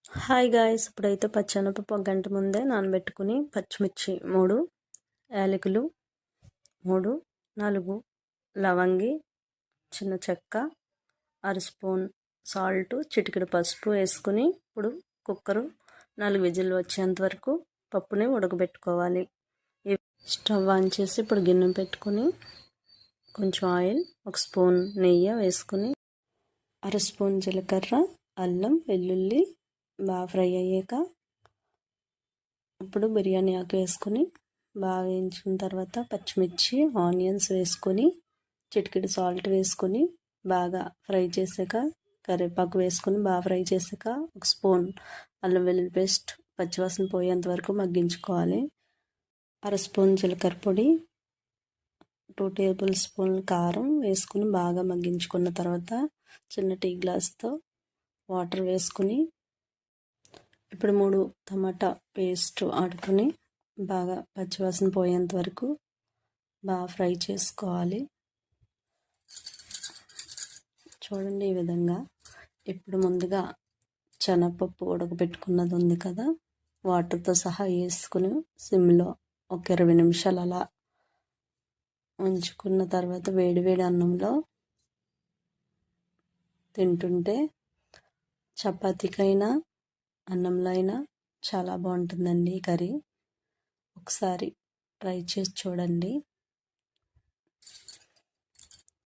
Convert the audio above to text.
Hi guys, ఇప్పుడైతే పచ్చెనపప్పు ఒక గంట ముందే నానబెట్టుకుని పచ్చిమిర్చి 3, యాలకులు 3, 4 లవంగి, చిన్న చెక్క, అర స్పూన్ సాల్ట్, చిటికెడు పసుపు వేసుకుని ఇప్పుడు కుక్కరు 4 విజిల్ వచ్చేంత వరకు పప్పుని ఉడకబెట్టుకోవాలి. స్టవ్ ఆన్ చేసి ఇప్పుడు గిన్నె పెట్టుకుని కొంచెం ఆయిల్, 1 స్పూన్ నెయ్యి వేసుకుని అర స్పూన్ జీలకర్ర, అల్లం, వెల్లుల్లి బాగా ఫ్రై అయ్యాక ఇప్పుడు బిర్యానీ ఆకు వేసుకొని బాగా వేయించిన తర్వాత పచ్చిమిర్చి, ఆనియన్స్ వేసుకొని చిటికెడు సాల్ట్ వేసుకొని బాగా ఫ్రై చేసాక కరివేపాకు వేసుకొని బాగా ఫ్రై చేసాక 1 స్పూన్ అల్లం వెల్లుల్లి పేస్ట్ పచ్చివాసన పోయేంత వరకు మగ్గించుకోవాలి. అర స్పూన్ జీలకర్ర పొడి, 2 టేబుల్ స్పూన్ కారం వేసుకుని బాగా మగ్గించుకున్న తర్వాత చిన్న టీ గ్లాస్తో వాటర్ వేసుకుని ఇప్పుడు 3 టమాటా పేస్ట్ ఆడుకుని బాగా పచ్చివాసన పోయేంత వరకు బాగా ఫ్రై చేసుకోవాలి. చూడండి ఈ విధంగా. ఇప్పుడు ముందుగా శనగపప్పు ఉడకబెట్టుకున్నది ఉంది కదా, వాటర్తో సహా వేసుకుని సిమ్లో ఒక 20 నిమిషాలు అలా ఉంచుకున్న తర్వాత వేడివేడి అన్నంలో తింటుంటే చపాతీకైనా అన్నంలో అయినా చాలా బాగుంటుందండి ఈ కర్రీ. ఒకసారి ట్రై చేసి చూడండి.